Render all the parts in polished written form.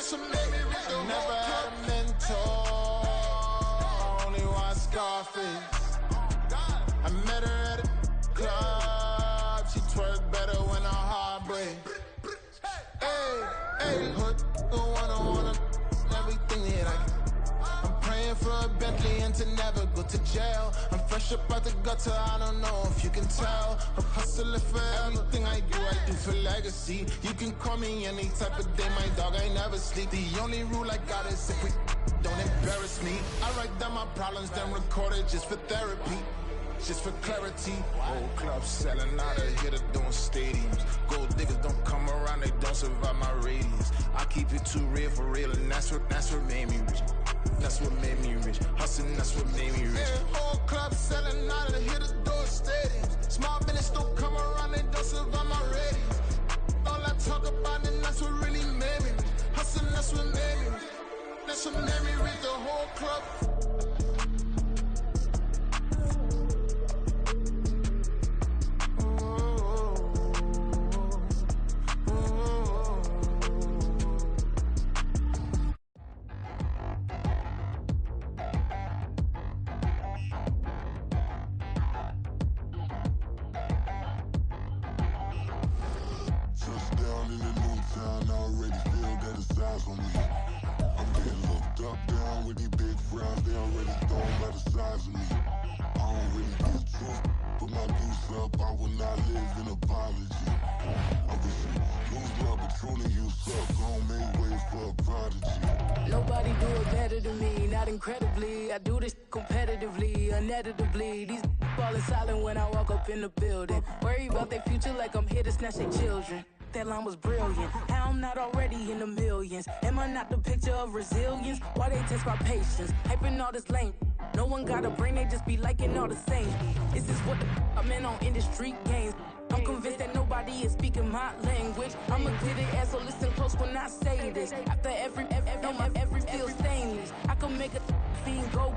Never had a mentor, only one Scarface. I met her at a club, she twerk better when her heart breaks. Hey, hood, the wanna everything that I get. I'm praying for a Bentley and to never go to jail. I'm fresh up out the gutter, I don't know if you can tell. I'm hustling for everything I do for legacy. You can call me any type of day, my dog, I never sleep. The only rule I got is if we don't embarrass me. I write down my problems, then record it just for therapy. Just for clarity, whole club selling out of here to doing stadiums. Gold diggers don't come around, they don't survive my radius. I keep it too real for real, and that's what made me rich. That's what made me rich. Hustling, that's what made me rich. Yeah, whole club selling out of here to doing stadiums. Small business don't come around, they don't survive my radius. All I talk about, and that's what really made me rich. Hustling, that's what made me rich. That's what made me rich. The whole club. Incredibly, I do this competitively, uneditably. These falling silent when I walk up in the building. Worry about their future like I'm here to snatch their children. That line was brilliant. How I'm not already in the millions? Am I not the picture of resilience? Why they test my patience? Hyping all this lame. No one got a brain, they just be liking all the same. This is what the I'm in on industry games. I'm convinced that nobody is speaking my language. I'm a glitter ass, so listen close when I say this. After every feel stainless. I can make a fiend go.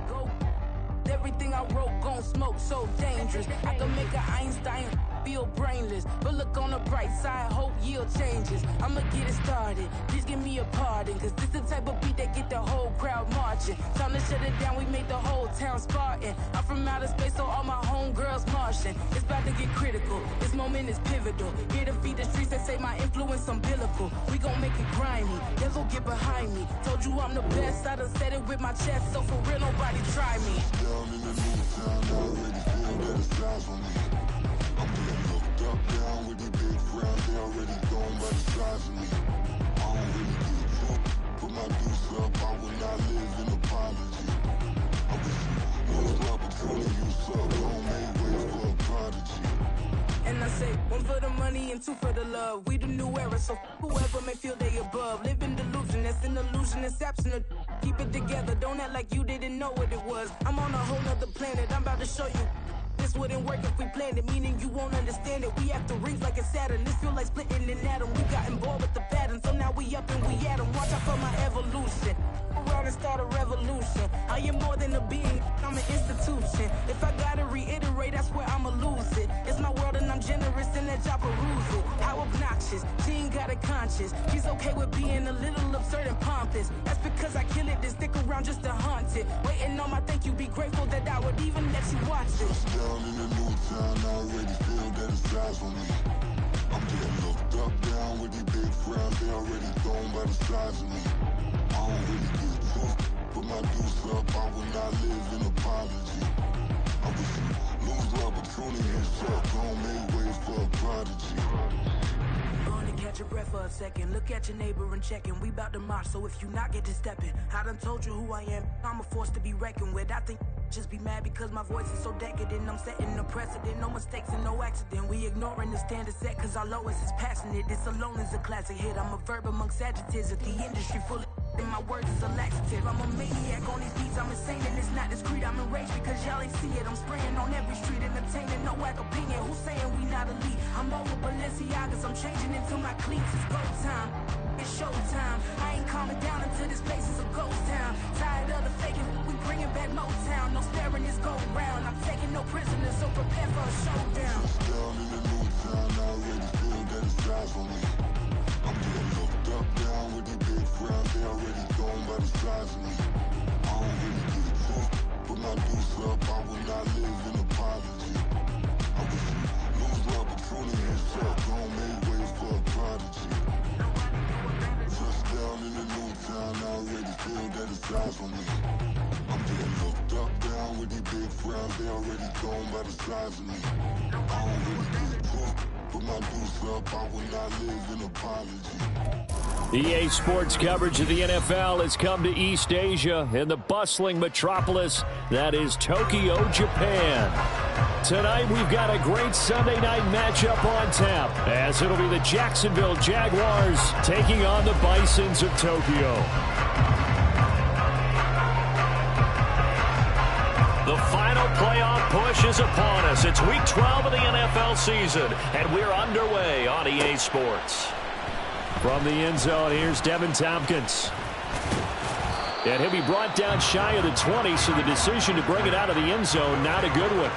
Everything I wrote gon' smoke, so dangerous. I can make an Einstein feel brainless. But look on the bright side, hope yield changes. I'ma get it started, please give me a pardon. Cause this the type of beat that get the whole crowd marching. Time to shut it down, we make the whole town Spartan. I'm from outer space, so all my homegirls Martian. It's about to get critical, this moment is pivotal. Here to feed the streets that say my influence umbilical. We gon' make it grimy, devil get behind me. Told you I'm the best, I done said it with my chest. So for real, nobody try me. Down in the new town, I already feel that it's eyes on me. I'm being looked up, down with the big frowns, they already gone by the size of me. I don't really get drunk, put my deuce up, I will not live in apology. I wish you lose my opportunity, you suck, don't make way for a prodigy. And I say, one for the money and two for the love. We the new era, so whoever may feel they above. Live in delusion, that's an illusion, it's absent. Keep it together, don't act like you didn't know what it was. I'm on a whole nother planet, I'm about to show you. This wouldn't work if we planned it, meaning you won't understand it. We have to rings like a Saturn, this feel like splitting an atom. We got involved with the pattern, so now we up and we at 'em. Watch out for my evolution. Around and start a revolution. I am more than a being, I'm an institution. If I gotta reiterate, that's where I'ma lose it. It's my world and I'm generous and that y'all peruse it. How obnoxious, she ain't got a conscience. She's okay with being a little absurd and pompous. That's because I kill it, then stick around just to haunt it. Waiting on my thank you, be grateful that I would even let you watch it. Down in the new town, I already feel that it's eyes on me. I'm getting looked up, down with the big frowns, they already gone by the size of me. I don't really get drunk, put my deuce up, I will not live in apology. I wish you lose the opportunity, you suck, don't make way for a prodigy. Only catch your breath for a second. Look at your neighbor and checking. We bout to march, so if you not get to stepping. I done told you who I am. I'm a force to be reckoned with. I think just be mad because my voice is so decadent. I'm setting a precedent. No mistakes and no accident. We ignoring the standard set cause our lowest is passionate. This alone is a classic hit. I'm a verb amongst adjectives. If the industry full of and my words is a laxative. I'm a maniac on these beats, I'm insane and it's not discreet. I'm enraged because y'all ain't see it. I'm spraying on every street, entertaining, no whack opinion. Who's saying we not elite? I'm over Balenciagas, I'm changing into my cleats. It's go time, it's show time. I ain't calming down until this place is a ghost town. Tired of the faking, we bringing back Motown. No sparing this go round. I'm taking no prisoners, so prepare for a showdown. Down in the new town, I already feel that it's eyes on me. I'm getting looked up, down with the big frowns, they by the size of me. I don't really get tough. Put my deuce up, I will not live in apology. EA Sports coverage of the NFL has come to East Asia in the bustling metropolis that is Tokyo, Japan. Tonight we've got a great Sunday night matchup on tap, as it'll be the Jacksonville Jaguars taking on the Bisons of Tokyo. The final playoff push is upon us. It's week 12 of the NFL season, and we're underway on EA Sports. From the end zone, here's Devin Tompkins. And he'll be brought down shy of the 20, so the decision to bring it out of the end zone, not a good one.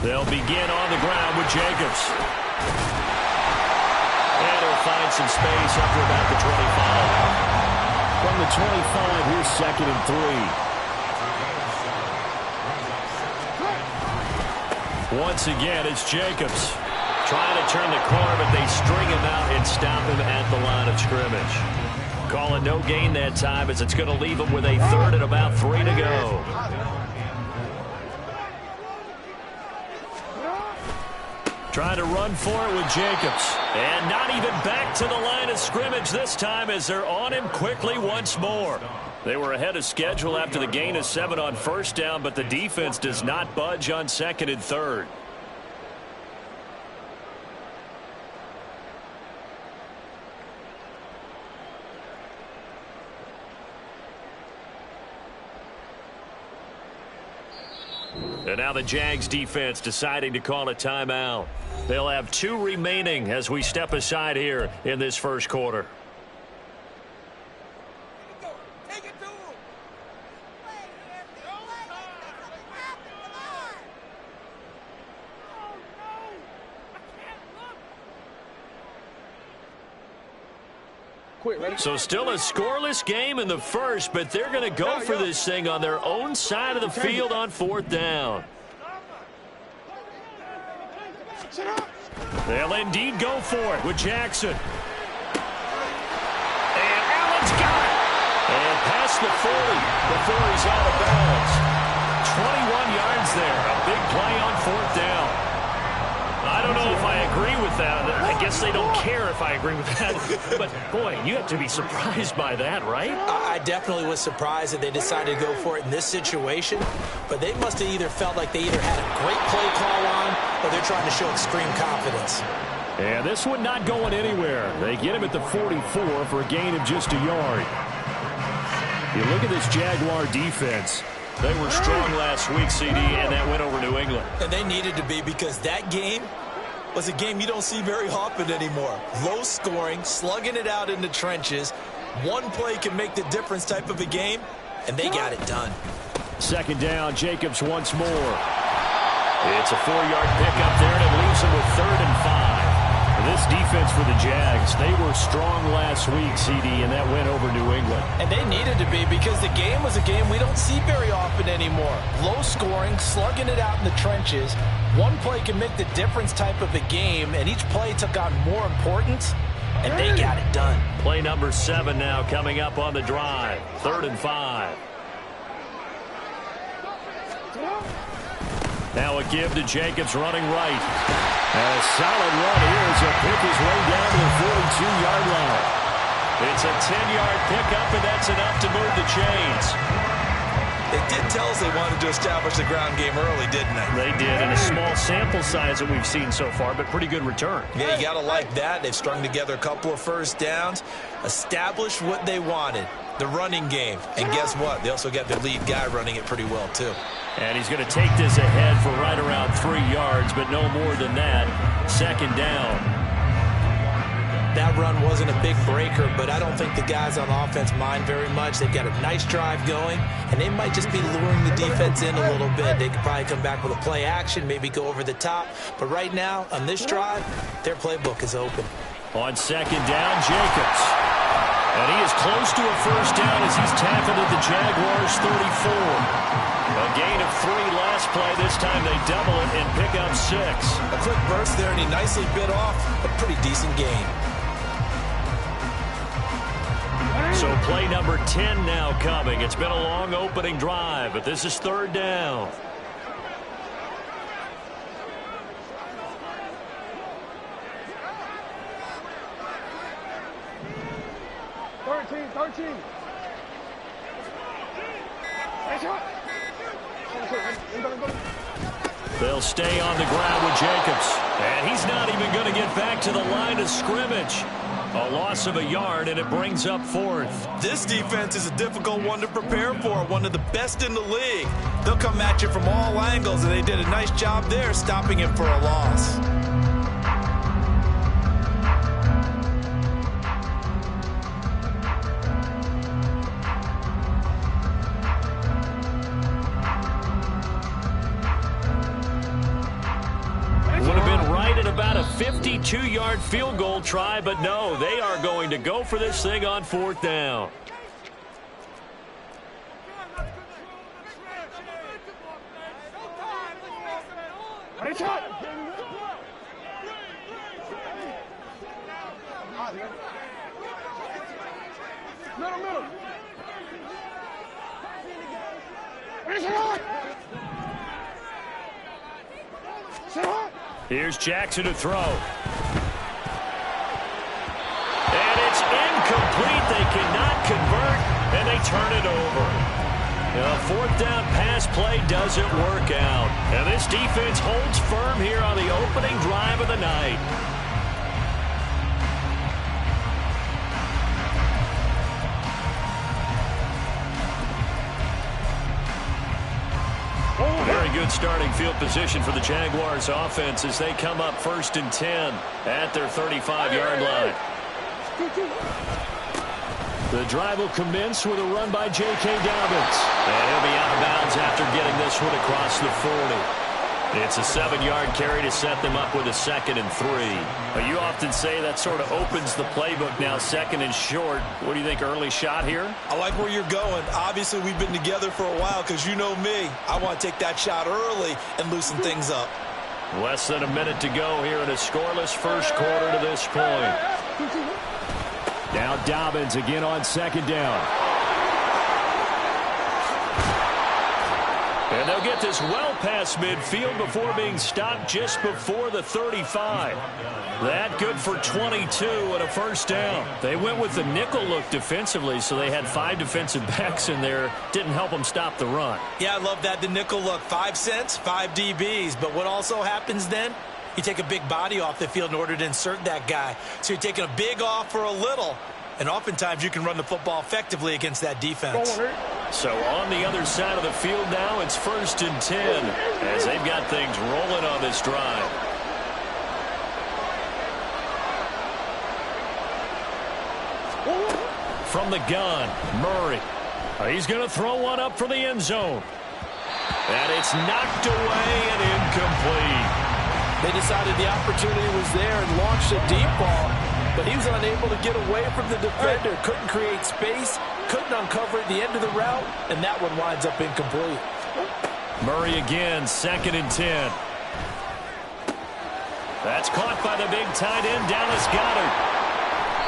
They'll begin on the ground with Jacobs. And he'll find some space up to about the 25. From the 25, here's 2nd and 3. Once again, it's Jacobs. Trying to turn the corner, but they string him out and stop him at the line of scrimmage. Calling no gain that time, as it's going to leave him with a 3rd and about 3 to go. Trying to run for it with Jacobs. And not even back to the line of scrimmage this time, as they're on him quickly once more. They were ahead of schedule after the gain of 7 on 1st down, but the defense does not budge on 2nd and 3rd. And now the Jags defense deciding to call a timeout. They'll have 2 remaining as we step aside here in this first quarter. So still a scoreless game in the first, but they're going to go for this thing on their own side of the field on 4th down. They'll indeed go for it with Jackson. And Allen's got it. And past the 40 before he's out of bounds. 21 yards there. A big play on 4th down. I don't know if I agree with that. I guess they don't care if I agree with that. But, boy, you have to be surprised by that, right? I definitely was surprised that they decided to go for it in this situation. But they must have either felt like they either had a great play call on or they're trying to show extreme confidence. And this one not going anywhere. They get him at the 44 for a gain of just a yard. You look at this Jaguar defense. They were strong last week, CD, and that went over New England. And they needed to be, because that game was a game you don't see very often anymore. Low scoring, slugging it out in the trenches. One play can make the difference type of a game, and they got it done. 2nd down, Jacobs once more. It's a 4-yard pickup there, and it leaves them with 3rd and 5. This defense for the Jags, they were strong last week, CD, and that went over New England. And they needed to be, because the game was a game we don't see very often anymore. Low scoring, slugging it out in the trenches. One play can make the difference type of a game, and each play took on more importance, and they got it done. Play number 7 now coming up on the drive. 3rd and 5. Now a give to Jacobs running right. And a solid run here as he'll pick his way down to the 42-yard line. It's a 10-yard pickup, and that's enough to move the chains. They did tell us they wanted to establish the ground game early, didn't they? They did, in a small sample size that we've seen so far, but pretty good return. Yeah, you got to like that. They've strung together a couple of 1st downs, established what they wanted, the running game. And guess what? They also got their lead guy running it pretty well, too. And he's going to take this ahead for right around 3 yards, but no more than that. 2nd down. That that run wasn't a big breaker, but I don't think the guys on offense mind very much. They've got a nice drive going, and they might just be luring the defense in a little bit. They could probably come back with a play action, maybe go over the top. But right now, on this drive, their playbook is open. On second down, Jacobs. And he is close to a first down as he's tackled at the Jaguars' 34. A gain of 3 last play. This time they double it and pick up 6. A quick burst there, and he nicely bit off a pretty decent gain. So play number 10 now coming. It's been a long opening drive, but this is third down. They'll stay on the ground with Jacobs. And he's not even going to get back to the line of scrimmage. A loss of a yard, and it brings up 4th. This defense is a difficult one to prepare for, one of the best in the league. They'll come at you from all angles, and they did a nice job there stopping him for a loss. Would have been right at about a 52-yard field goal try, but no, they are going to go for this thing on 4th down. Here's Jackson to throw. And it's incomplete. They cannot convert, and they turn it over. A 4th down pass play doesn't work out. And this defense holds firm here on the opening drive of the night. Very good starting field position for the Jaguars offense as they come up 1st and 10 at their 35-yard line. The drive will commence with a run by J.K. Dobbins. And he'll be out of bounds after getting this one across the 40. It's a 7-yard carry to set them up with a 2nd and 3. You often say that sort of opens the playbook now, 2nd and short. What do you think, early shot here? I like where you're going. Obviously, we've been together for a while because you know me. I want to take that shot early and loosen things up. Less than a minute to go here in a scoreless first quarter to this point. Now Dobbins again on 2nd down. And they'll get this well past midfield before being stopped just before the 35. That good for 22 and a first down. They went with the nickel look defensively, so they had 5 defensive backs in there. Didn't help them stop the run. Yeah, I love that, the nickel look. 5 cents, 5 DBs. But what also happens then? You take a big body off the field in order to insert that guy. So you're taking a big off for a little. And oftentimes you can run the football effectively against that defense. So on the other side of the field now, it's 1st and 10 as they've got things rolling on this drive. From the gun, Murray. He's going to throw one up for the end zone. And it's knocked away and incomplete. They decided the opportunity was there and launched a deep ball. But he was unable to get away from the defender. Couldn't create space. Couldn't uncover at the end of the route. And that one winds up incomplete. Murray again, 2nd and 10. That's caught by the big tight end, Dallas Goedert.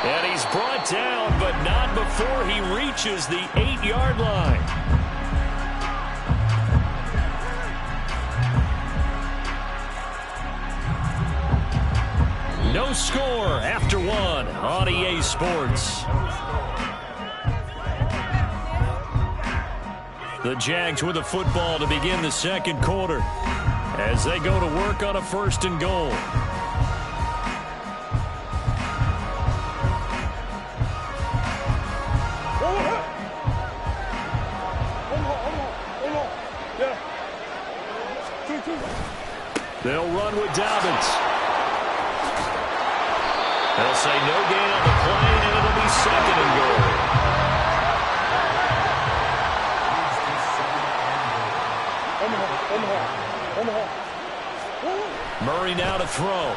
And he's brought down, but not before he reaches the 8-yard line. No score after 1 on EA Sports. The Jags with a football to begin the second quarter as they go to work on a 1st and goal. They'll run with Dobbins. They'll say no gain on the play, and it'll be second and goal. Murray now to throw.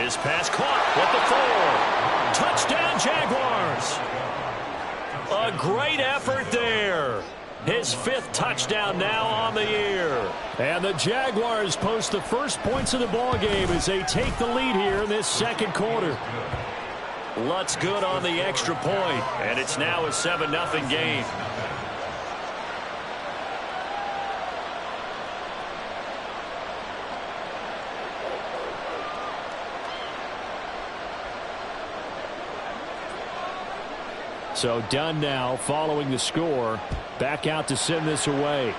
His pass caught with the 4. Touchdown, Jaguars. A great effort there. His 5th touchdown now on the year. And the Jaguars post the first points of the ball game as they take the lead here in this second quarter. Lutz good on the extra point, and it's now a 7-0 game. So done now following the score. Back out to send this away.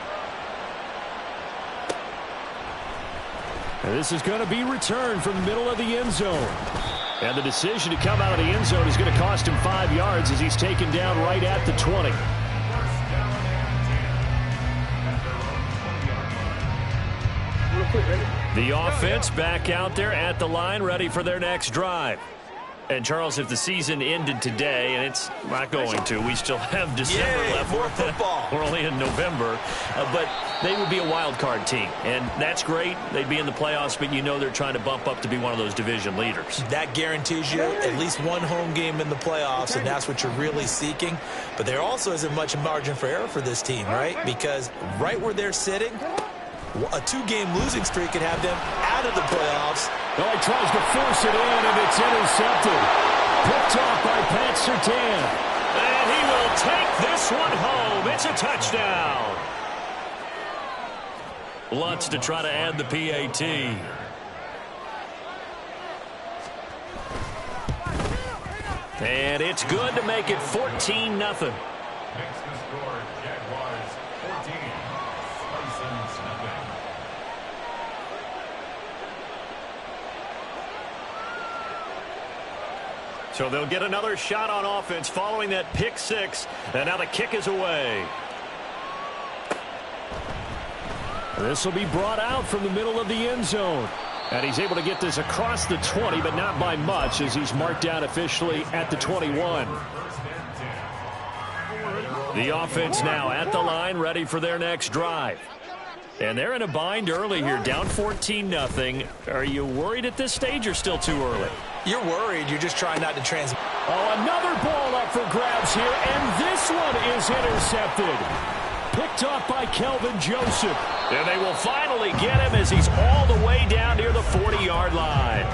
And this is going to be returned from the middle of the end zone. And the decision to come out of the end zone is going to cost him 5 yards as he's taken down right at the 20. The offense back out there at the line, ready for their next drive. And, Charles, if the season ended today, and it's not going to, we still have December left. More football. We're only in November. But they would be a wild card team. And that's great. They'd be in the playoffs, but you know they're trying to bump up to be one of those division leaders. That guarantees you at least one home game in the playoffs, and that's what you're really seeking. But there also isn't much margin for error for this team, right? Because right where they're sitting, a 2-game losing streak could have them out of the playoffs. Well, he tries to force it in, and it's intercepted. Picked off by Pat Surtain. And he will take this one home. It's a touchdown. Lutz to try to add the PAT. And it's good to make it 14-0. So they'll get another shot on offense following that pick 6. And now the kick is away. This will be brought out from the middle of the end zone. And he's able to get this across the 20, but not by much as he's marked down officially at the 21. The offense now at the line, ready for their next drive. And they're in a bind early here, down 14-0. Are you worried at this stage or still too early? You're worried. You're just trying not to transmit. Oh, another ball up for grabs here, and this one is intercepted. Picked off by Kelvin Joseph. And they will finally get him as he's all the way down near the 40-yard line.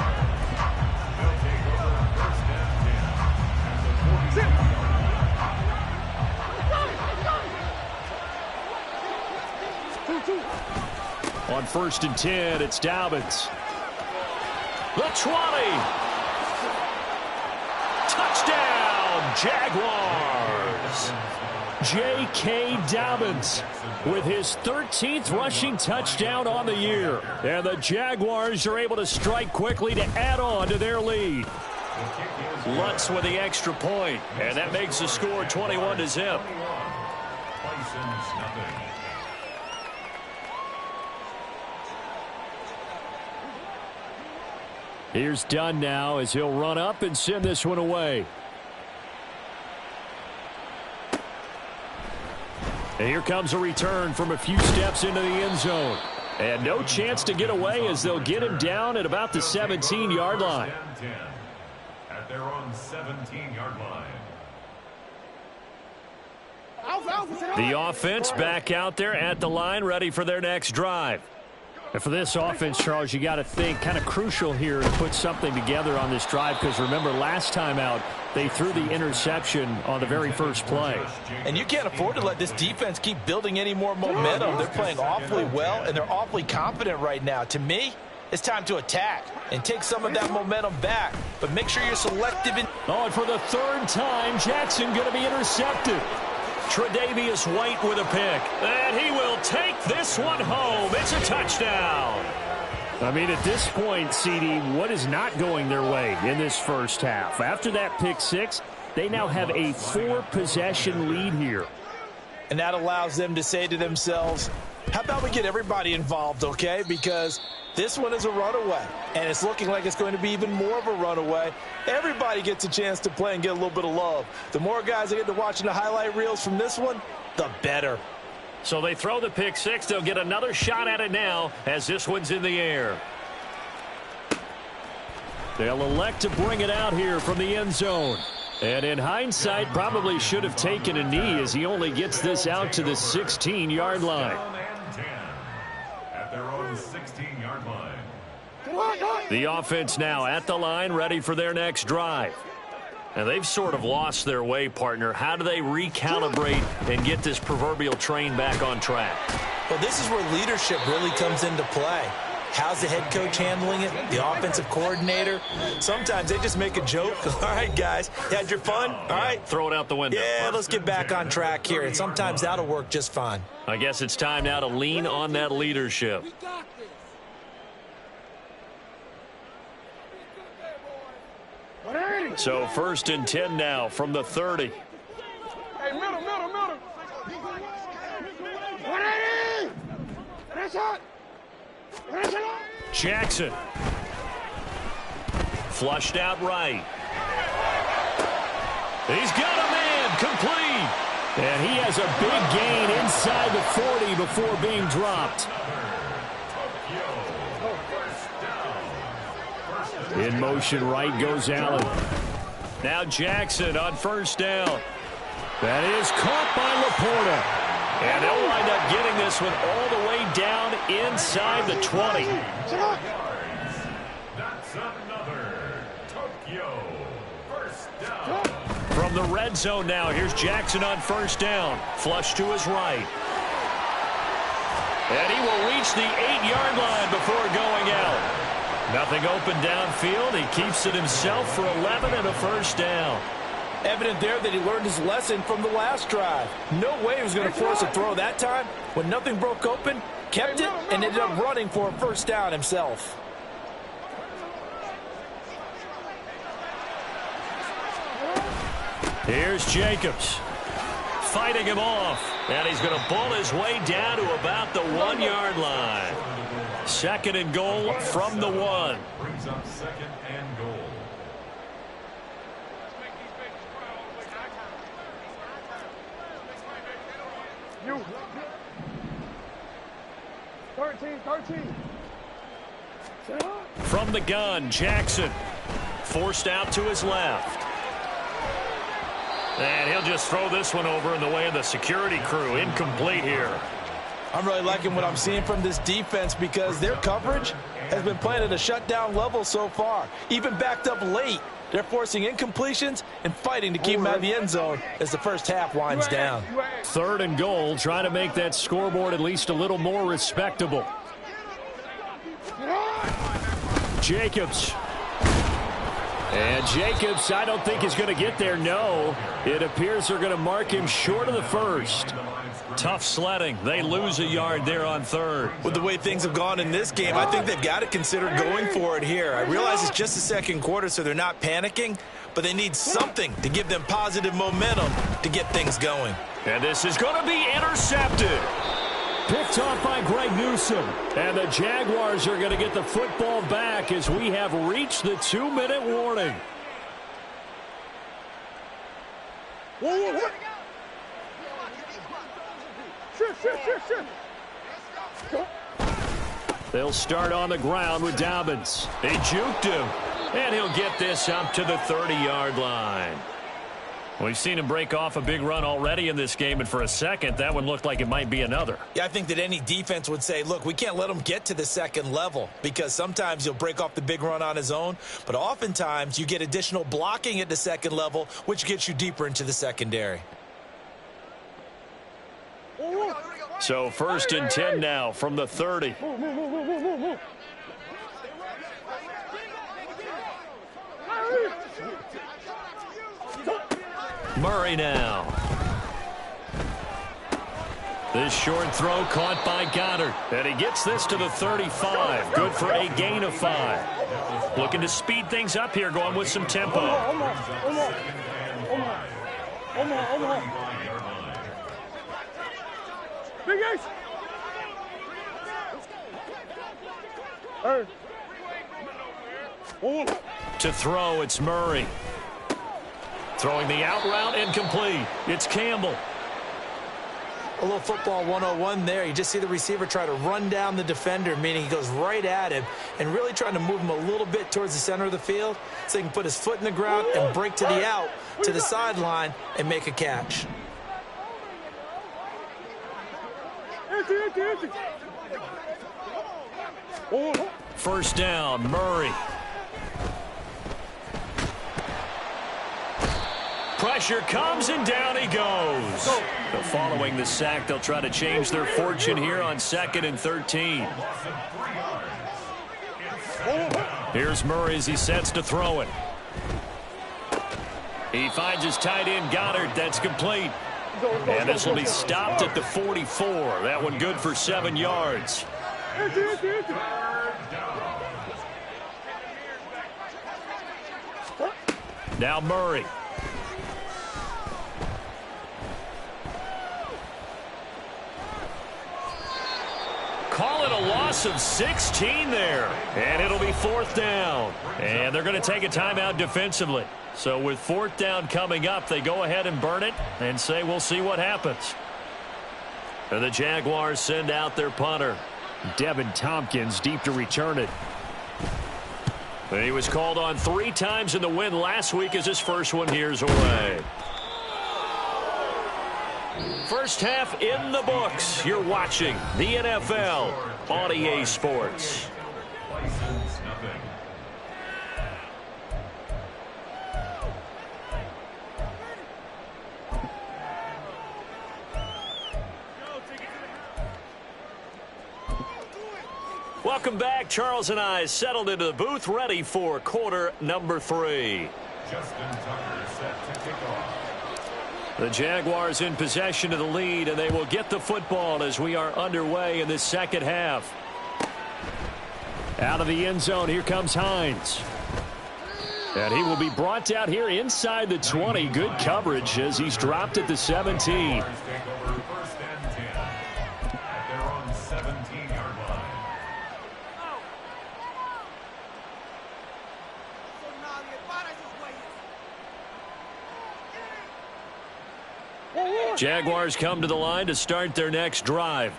On 1st and 10, it's Dobbins. The 20. Touchdown, Jaguars. J.K. Dobbins with his 13th rushing touchdown on the year. And the Jaguars are able to strike quickly to add on to their lead. Lutz with the extra point, and that makes the score 21-0. Here's Dunn now as he'll run up and send this one away. And here comes a return from a few steps into the end zone. And no chance to get away as they'll get him down at about the 17-yard line. At their own 17-yard line. The offense back out there at the line, ready for their next drive. And for this offense, Charles, you got to think kind of crucial here to put something together on this drive because remember last time out they threw the interception on the very first play. And you can't afford to let this defense keep building any more momentum. They're playing awfully well, and they're awfully confident right now. To me, it's time to attack and take some of that momentum back. But make sure you're selective. Oh, and for the 3rd time, Jackson going to be intercepted. Tre'Davious White with a pick. And he will take this one home. It's a touchdown. I mean, at this point, CD, what is not going their way in this first half? After that pick 6, they now have a 4-possession lead here. And that allows them to say to themselves, how about we get everybody involved, okay? Because This one is a runaway, and it's looking like it's going to be even more of a runaway. Everybody gets a chance to play and get a little bit of love. The more guys that get to watching the highlight reels from this one, the better. So they throw the pick six. They'll get another shot at it now as this one's in the air. They'll elect to bring it out here from the end zone. And in hindsight, probably should have taken a knee as he only gets this out to the 16-yard line. At their own 16-yard line. The offense now at the line, ready for their next drive. And they've sort of lost their way, partner. How do they recalibrate and get this proverbial train back on track? Well, this is where leadership really comes into play. How's the head coach handling it? The offensive coordinator? Sometimes they just make a joke. All right, guys, you had your fun? All right. Throw it out the window. Yeah, let's get back on track here. And sometimes that'll work just fine. I guess it's time now to lean on that leadership. So 1st and 10 now from the 30. Hey, middle. Jackson. Flushed out right. He's got a man complete. And he has a big gain inside the 40 before being dropped. In motion right goes Allen. Now Jackson on 1st down. That is caught by Laporta. And they'll wind up getting this one all the way down inside the 20. That's another Tokyo first down. From the red zone now, here's Jackson on 1st down. Flush to his right. And he will reach the 8-yard line before going out. Nothing open downfield. He keeps it himself for 11 and a 1st down. Evident there that he learned his lesson from the last drive. No way he was going to force a throw that time. When nothing broke open, kept it, and ended up running for a 1st down himself. Here's Jacobs. Fighting him off. And he's going to bull his way down to about the 1-yard line. 2nd and goal from the 1. Brings up 2nd and goal. You. 13. From the gun, Jackson. Forced out to his left. And he'll just throw this one over in the way of the security crew. Incomplete here. I'm really liking what I'm seeing from this defense because their coverage has been playing at a shutdown level so far. Even backed up late. They're forcing incompletions and fighting to keep them out of the end zone as the first half winds down. 3rd and goal, trying to make that scoreboard at least a little more respectable. Jacobs. And Jacobs, I don't think is going to get there. No, it appears they're going to mark him short of the 1st. Tough sledding. They lose a yard there on 3rd. With the way things have gone in this game, I think they've got to consider going for it here. I realize it's just the 2nd quarter, so they're not panicking, but they need something to give them positive momentum to get things going. And this is going to be intercepted. Picked off by Greg Newsome. And the Jaguars are going to get the football back as we have reached the 2-minute warning. They'll start on the ground with Dobbins. They juked him. And he'll get this up to the 30-yard line. We've seen him break off a big run already in this game, and for a second, that one looked like it might be another. Yeah, I think that any defense would say, look, we can't let him get to the 2nd level because sometimes he'll break off the big run on his own, but oftentimes you get additional blocking at the 2nd level, which gets you deeper into the secondary. So 1st and 10 now from the 30. Murray now. This short throw caught by Goddard. And he gets this to the 35. Good for a gain of 5. Looking to speed things up here, going with some tempo. Big Ace. Hey. To throw, it's Murray. Throwing the out route, incomplete. It's Campbell. A little football 101 there. You just see the receiver try to run down the defender, meaning he goes right at him and really trying to move him a little bit towards the center of the field so he can put his foot in the ground and break to the out, to the sideline, and make a catch. First down, Murray. Pressure comes, and down he goes. But following the sack, they'll try to change their fortune here on 2nd and 13. Here's Murray as he sets to throw it. He finds his tight end, Goddard. That's complete. And this will be stopped at the 44. That one good for 7 yards. Now Murray. Call it a loss of 16 there. And it'll be 4th down. And they're going to take a timeout defensively. So with 4th down coming up, they go ahead and burn it and say we'll see what happens. And the Jaguars send out their punter. Devin Tompkins deep to return it. He was called on 3 times in the win last week as his first one here's away. First half in the books. You're watching the NFL on EA Sports. Welcome back. Charles and I settled into the booth, ready for quarter number 3. Justin Tucker set to kick off. The Jaguars in possession of the lead, and they will get the football as we are underway in this second half. Out of the end zone, here comes Hines. And he will be brought down here inside the 20. Good coverage as he's dropped at the 17. Jaguars come to the line to start their next drive.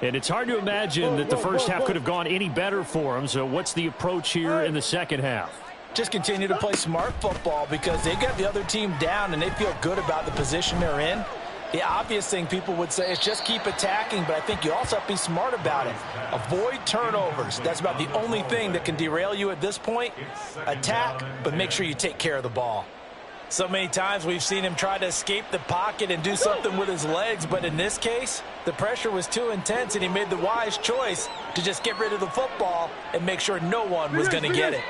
And it's hard to imagine that the first half could have gone any better for them. So what's the approach here in the second half? Just continue to play smart football because they got the other team down and they feel good about the position they're in. The obvious thing people would say is just keep attacking, but I think you also have to be smart about it. Avoid turnovers. That's about the only thing that can derail you at this point. Attack, but make sure you take care of the ball. So many times we've seen him try to escape the pocket and do something with his legs, but in this case, the pressure was too intense and he made the wise choice to just get rid of the football and make sure no one was going to get it.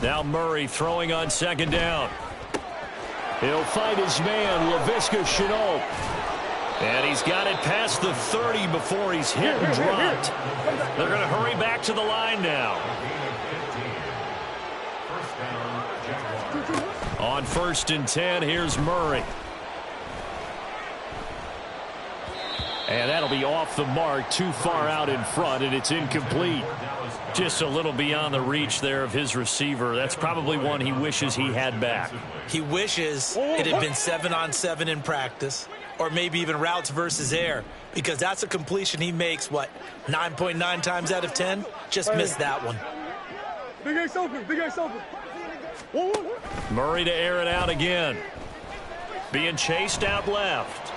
Now Murray throwing on 2nd down. He'll find his man, Laviska Shenault. And he's got it past the 30 before he's hit and dropped. They're going to hurry back to the line now. On 1st and 10, here's Murray. And that'll be off the mark, too far out in front, and it's incomplete. Just a little beyond the reach there of his receiver. That's probably one he wishes he had back. He wishes it had been 7-on-7 in practice, or maybe even routes versus air, because that's a completion he makes, 9.9 times out of 10? Just missed that one. Big Ace open, Big Ace open. Murray to air it out again. Being chased out left.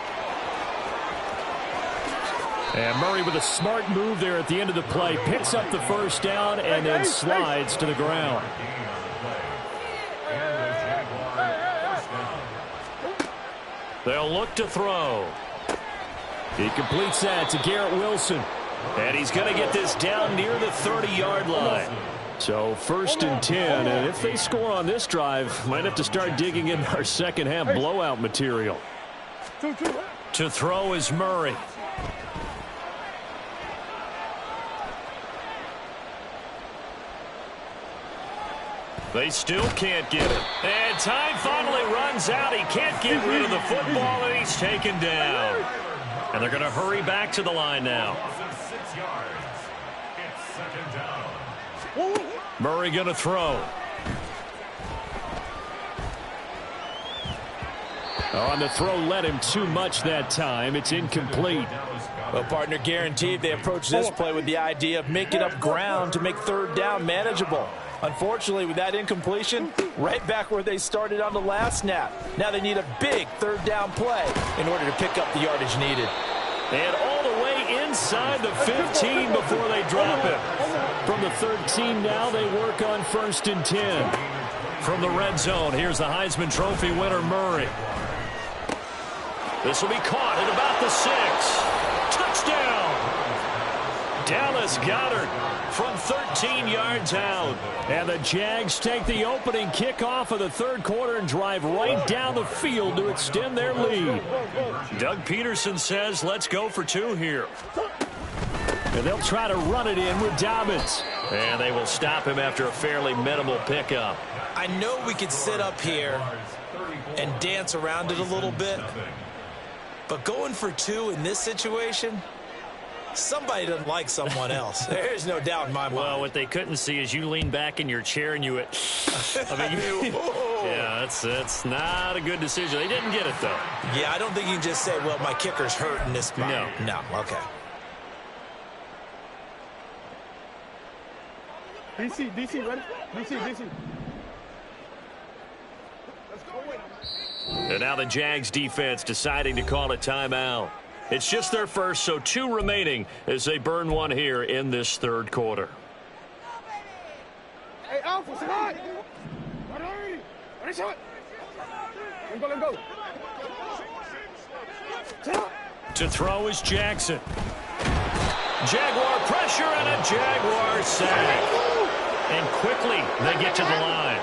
And Murray with a smart move there at the end of the play. Picks up the first down and then slides to the ground. They'll look to throw. He completes that to Garrett Wilson. And he's going to get this down near the 30-yard line. So 1st and 10. And if they score on this drive, might have to start digging in our second half blowout material. To throw is Murray. They still can't get it. And time finally runs out. He can't get rid of the football, and he's taken down. And they're going to hurry back to the line now. 6 yards. It's 2nd down. Murray going to throw. On the throw led him too much that time. It's incomplete. Well, partner, guaranteed they approach this play with the idea of making up ground to make 3rd down manageable. Unfortunately, with that incompletion, right back where they started on the last snap. Now they need a big 3rd down play in order to pick up the yardage needed. And all the way inside the 15 before they drop it. From the 13 now, they work on 1st and 10. From the red zone, here's the Heisman Trophy winner, Murray. This will be caught at about the 6. Touchdown! Dallas Goedert from 13 yards out. And the Jags take the opening kickoff of the 3rd quarter and drive right down the field to extend their lead. Doug Peterson says, let's go for 2 here. And they'll try to run it in with Dobbins. And they will stop him after a fairly minimal pickup. I know we could sit up here and dance around it a little bit, but going for 2 in this situation, somebody doesn't like someone else. There's no doubt in my mind. Well, what they couldn't see is you lean back in your chair and you went, yeah, that's not a good decision. They didn't get it, though. Yeah, I don't think you can just say, well, my kicker's hurt in this spot. No, okay. DC, ready? DC. And now the Jags defense deciding to call a timeout. It's just their first, so 2 remaining as they burn one here in this 3rd quarter. Hey, Alpha, say hi. Ready, shot. Let go. To throw is Jackson. Jaguar pressure and a Jaguar sack. And quickly they get to the line.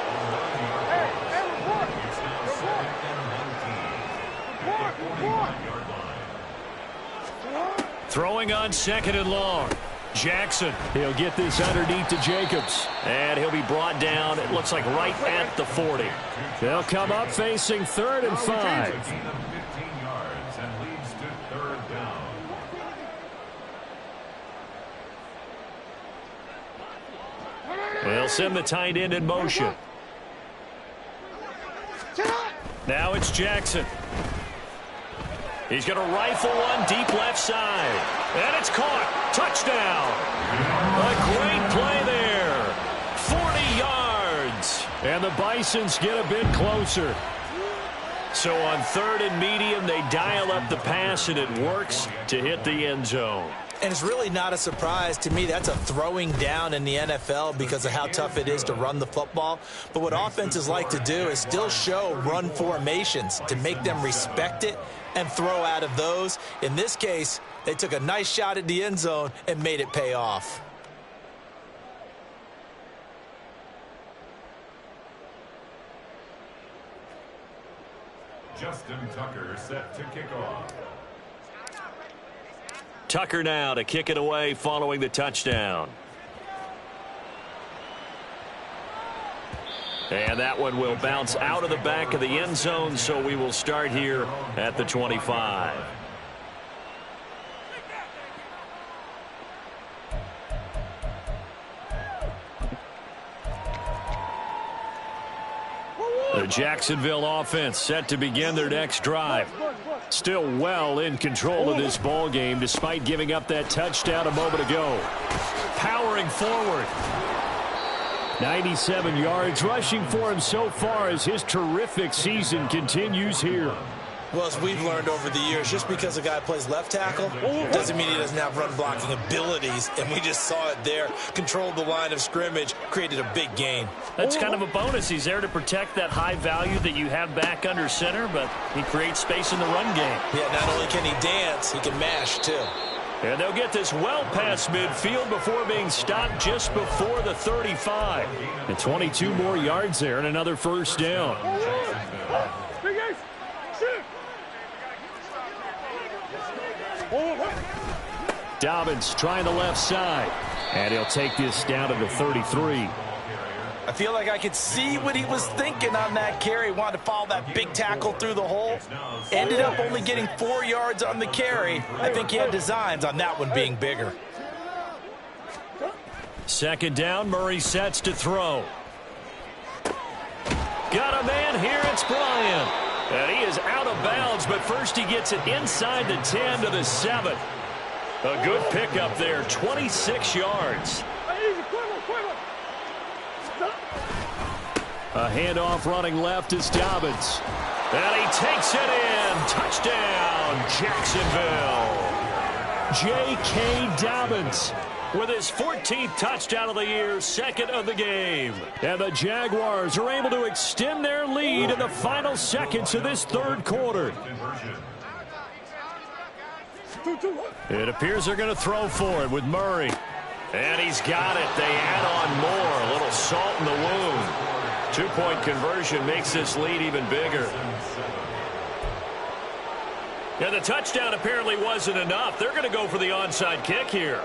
Throwing on 2nd and long. Jackson, he'll get this underneath to Jacobs. And he'll be brought down, it looks like right at the 40. They'll come up facing 3rd and 5. 15 yards and leads to 3rd down. They'll send the tight end in motion. Now it's Jackson. He's going to rifle one deep left side. And it's caught. Touchdown. A great play there. 40 yards. And the Bisons get a bit closer. So on 3rd and medium, they dial up the pass, and it works to hit the end zone. And it's really not a surprise to me. That's a throwing down in the NFL because of how tough it is to run the football. But what offenses like to do is still show run formations to make them respect it and throw out of those. In this case, they took a nice shot at the end zone and made it pay off. Justin Tucker set to kick off. Tucker now to kick it away following the touchdown. And that one will bounce out of the back of the end zone, so we will start here at the 25. The Jacksonville offense set to begin their next drive. Still well in control of this ball game despite giving up that touchdown a moment ago. Powering forward. 97 yards rushing for him so far as his terrific season continues here. Well, as we've learned over the years, just because a guy plays left tackle doesn't mean he doesn't have run blocking abilities, and we just saw it there. Controlled the line of scrimmage, created a big gain. That's kind of a bonus. He's there to protect that high value that you have back under center, but he creates space in the run game. Yeah, not only can he dance, he can mash too. And they'll get this well past midfield before being stopped just before the 35. And 22 more yards there and another first down. Dobbins trying the left side. And he'll take this down to the 33. I feel like I could see what he was thinking on that carry. Wanted to follow that big tackle through the hole. Ended up only getting 4 yards on the carry. I think he had designs on that one being bigger. Second down, Murray sets to throw. Got a man here, it's Bryant. And he is out of bounds, but first he gets it inside the 10 to the 7. A good pickup there, 26 yards. A handoff running left is Dobbins. And he takes it in. Touchdown, Jacksonville. J.K. Dobbins with his 14th touchdown of the year, second of the game. And the Jaguars are able to extend their lead in the final seconds of this third quarter. It appears they're going to throw for it with Murray. And he's got it. They add on more. A little salt in the wound. 2-point conversion makes this lead even bigger. Yeah, the touchdown apparently wasn't enough. They're going to go for the onside kick here.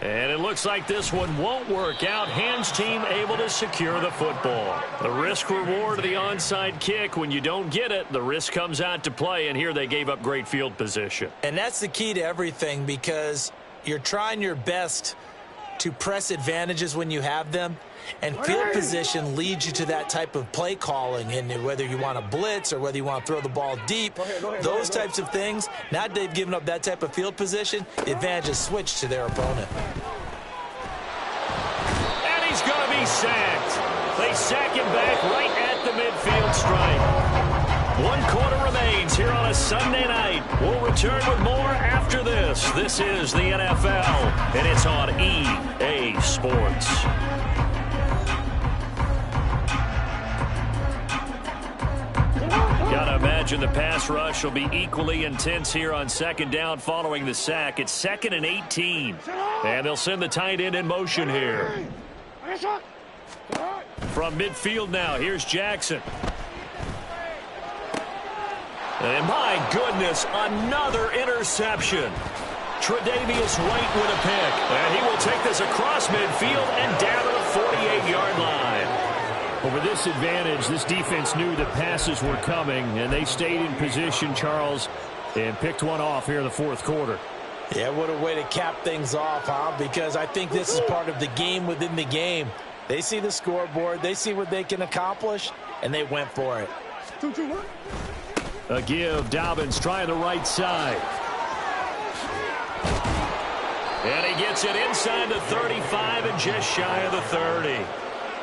And it looks like this one won't work out. Hands team able to secure the football. The risk reward of the onside kick. When you don't get it, the risk comes out to play. And here they gave up great field position. And that's the key to everything, because you're trying your best to press advantages when you have them. And field position leads you to that type of play calling. And whether you want to blitz or whether you want to throw the ball deep, those types of things, now that they've given up that type of field position, the advantage is switched to their opponent. And he's going to be sacked. They sack him back right at the midfield stripe. 1 quarter remains here on a Sunday night. We'll return with more after this. This is the NFL, and it's on EA Sports. Gotta imagine the pass rush will be equally intense here on second down following the sack. It's 2nd and 18. And they'll send the tight end in motion here. From midfield now, here's Jackson. And my goodness, another interception. Tre'Davious White with a pick. And he will take this across midfield and down to the 48-yard line. Well, with this advantage, this defense knew that passes were coming, and they stayed in position, Charles, and picked one off here in the fourth quarter. Yeah, what a way to cap things off, huh? Because I think this is part of the game within the game. They see the scoreboard, they see what they can accomplish, and they went for it. A give, Dobbins trying the right side. And he gets it inside the 35 and just shy of the 30.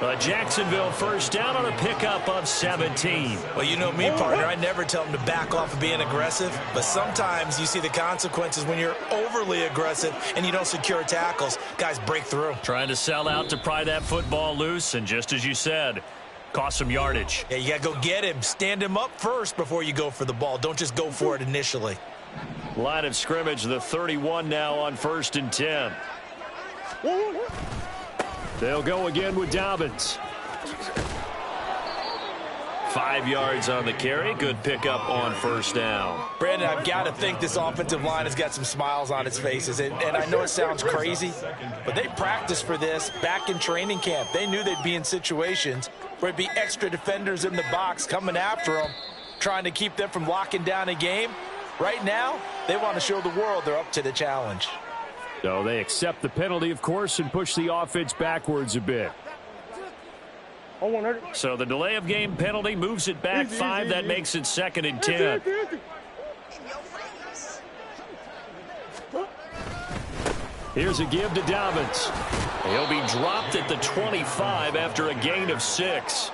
A Jacksonville first down on a pickup of 17. Well, you know me, partner. I never tell them to back off of being aggressive. But sometimes you see the consequences when you're overly aggressive and you don't secure tackles. Guys break through. Trying to sell out to pry that football loose. And just as you said, cost some yardage. Yeah, you got to go get him. Stand him up first before you go for the ball. Don't just go for it initially. Line of scrimmage, the 31 now on 1st and 10. They'll go again with Dobbins. 5 yards on the carry. Good pickup on first down. Brandon, I've got to think this offensive line has got some smiles on its faces. And I know it sounds crazy, but they practiced for this back in training camp. They knew they'd be in situations where it'd be extra defenders in the box coming after them, trying to keep them from locking down a game. Right now, they want to show the world they're up to the challenge. So they accept the penalty, of course, and push the offense backwards a bit. So the delay of game penalty moves it back 5. That makes it 2nd and 10. Here's a give to Dobbins. He'll be dropped at the 25 after a gain of 6.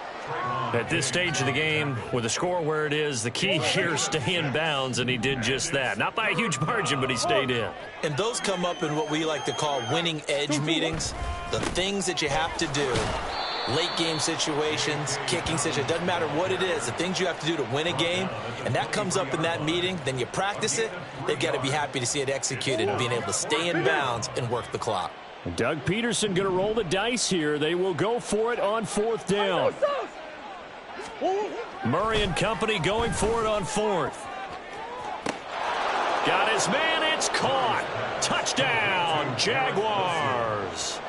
At this stage of the game, with the score where it is, the key here is stay in bounds, and he did just that. Not by a huge margin, but he stayed in. And those come up in what we like to call winning edge meetings. The things that you have to do, late game situations, kicking situations, doesn't matter what it is, the things you have to do to win a game, and that comes up in that meeting, then you practice it, they've got to be happy to see it executed and being able to stay in bounds and work the clock. Doug Peterson going to roll the dice here. They will go for it on 4th down. Murray and company going for it on 4th. Got his man. It's caught. Touchdown, Jaguars.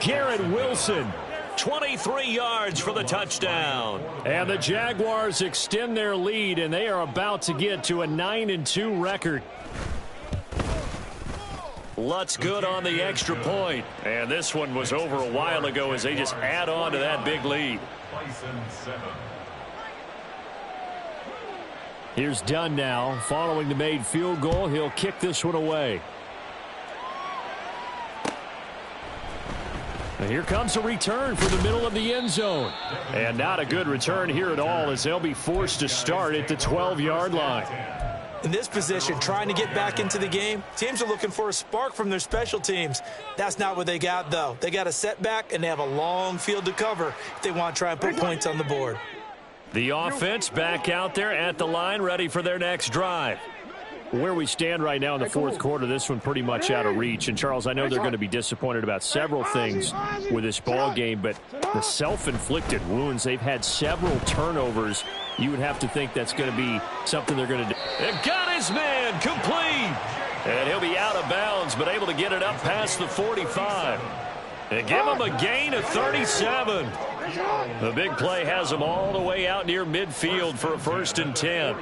Garrett Wilson, 23 yards for the touchdown. And the Jaguars extend their lead, and they are about to get to a 9-2 record. Lutz good on the extra point. And this one was over a while ago as they just add on to that big lead. Here's Dunn now. Following the made field goal, he'll kick this one away. And here comes a return for the middle of the end zone. And not a good return here at all as they'll be forced to start at the 12-yard line. In this position, trying to get back into the game, teams are looking for a spark from their special teams. That's not what they got, though. They got a setback, and they have a long field to cover if they want to try and put points on the board. The offense back out there at the line, ready for their next drive. Where we stand right now in the fourth quarter, this one pretty much out of reach. And, Charles, I know they're going to be disappointed about several things with this ball game, but the self-inflicted wounds, they've had several turnovers. You would have to think that's going to be something they're going to do. And got his man complete. And he'll be out of bounds, but able to get it up past the 45. And give him a gain of 37. The big play has him all the way out near midfield for a 1st and 10.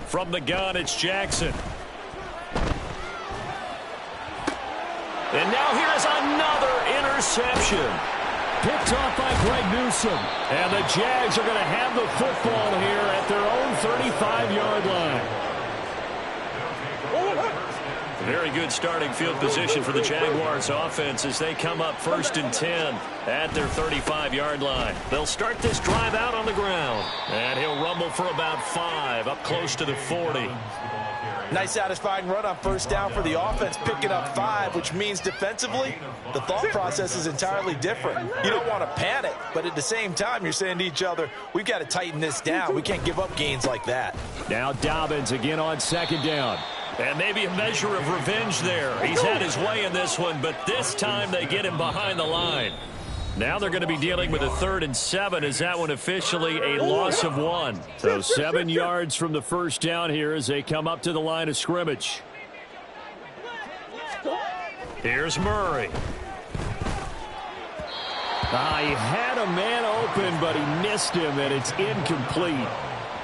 From the gun, it's Jackson. And now here's another interception. Picked off by Greg Newsome. And the Jags are going to have the football here at their own 35-yard line. Very good starting field position for the Jaguars offense as they come up 1st and 10 at their 35-yard line. They'll start this drive out on the ground. And he'll rumble for about 5, up close to the 40. Nice satisfying run on 1st down for the offense, picking up 5, which means defensively, the thought process is entirely different. You don't want to panic, but at the same time, you're saying to each other, we've got to tighten this down. We can't give up gains like that. Now Dobbins again on 2nd down. And maybe a measure of revenge there. He's had his way in this one, but this time they get him behind the line. Now they're going to be dealing with a 3rd and 7 as that one officially a loss of 1. So 7 yards from the 1st down here as they come up to the line of scrimmage. Here's Murray. He had a man open, but he missed him, and it's incomplete.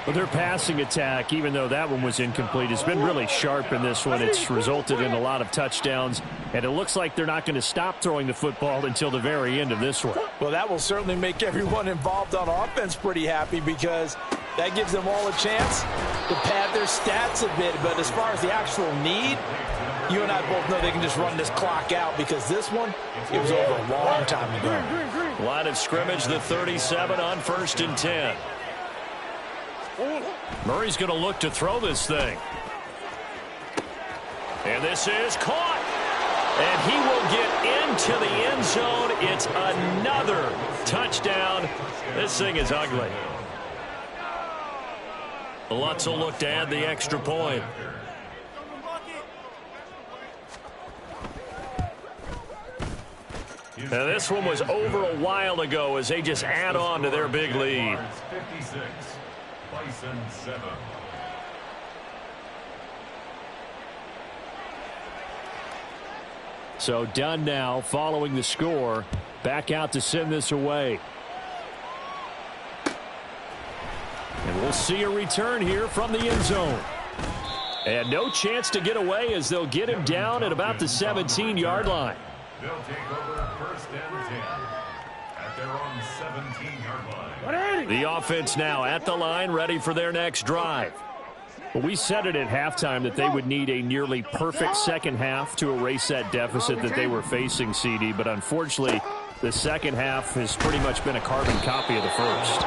But their passing attack, even though that one was incomplete, has been really sharp in this one. It's resulted in a lot of touchdowns, and it looks like they're not going to stop throwing the football until the very end of this one. Well, that will certainly make everyone involved on offense pretty happy because that gives them all a chance to pad their stats a bit. But as far as the actual need, you and I both know they can just run this clock out because this one, it was over a long time ago. Line of scrimmage, the 37 on 1st and 10. Murray's going to look to throw this thing. And this is caught. And he will get into the end zone. It's another touchdown. This thing is ugly. Lutz will look to add the extra point. Now this one was over a while ago as they just add on to their big lead. 56, Bison 7. So Dunn now following the score. Back out to send this away. And we'll see a return here from the end zone. And no chance to get away as they'll get him down at about the 17-yard line. They'll take over 1st and 10 at their own 17-yard line. The offense now at the line, ready for their next drive. Well, we said it at halftime that they would need a nearly perfect second half to erase that deficit that they were facing, CD. But unfortunately, the second half has pretty much been a carbon copy of the first.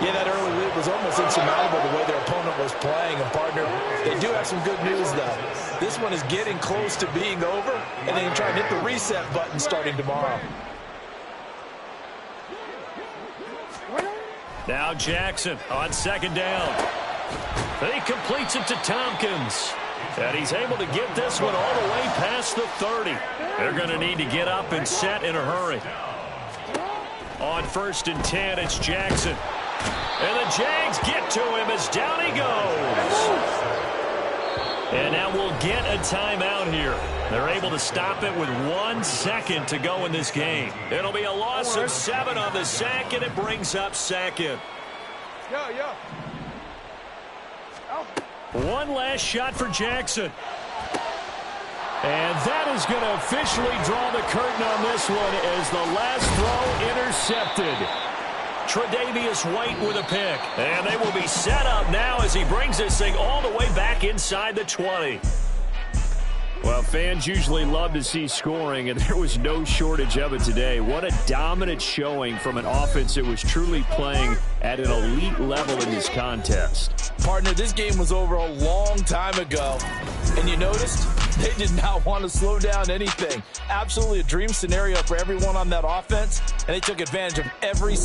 Yeah, that early lead was almost insurmountable the way their opponent was playing. And, partner, they do have some good news, though. This one is getting close to being over, and they can try and hit the reset button starting tomorrow. Now Jackson on 2nd down. He completes it to Tompkins. And he's able to get this one all the way past the 30. They're going to need to get up and set in a hurry. On 1st and 10, it's Jackson. And the Jags get to him as down he goes. And now we'll get a timeout here. They're able to stop it with 1 second to go in this game. It'll be a loss of 7 on the sack, and it brings up second. One last shot for Jackson. And that is going to officially draw the curtain on this one as the last throw intercepted. Tre'Davious White with a pick. And they will be set up now as he brings this thing all the way back inside the 20. Well, fans usually love to see scoring, and there was no shortage of it today. What a dominant showing from an offense that was truly playing at an elite level in this contest. Partner, this game was over a long time ago, and you noticed they did not want to slow down anything. Absolutely a dream scenario for everyone on that offense, and they took advantage of every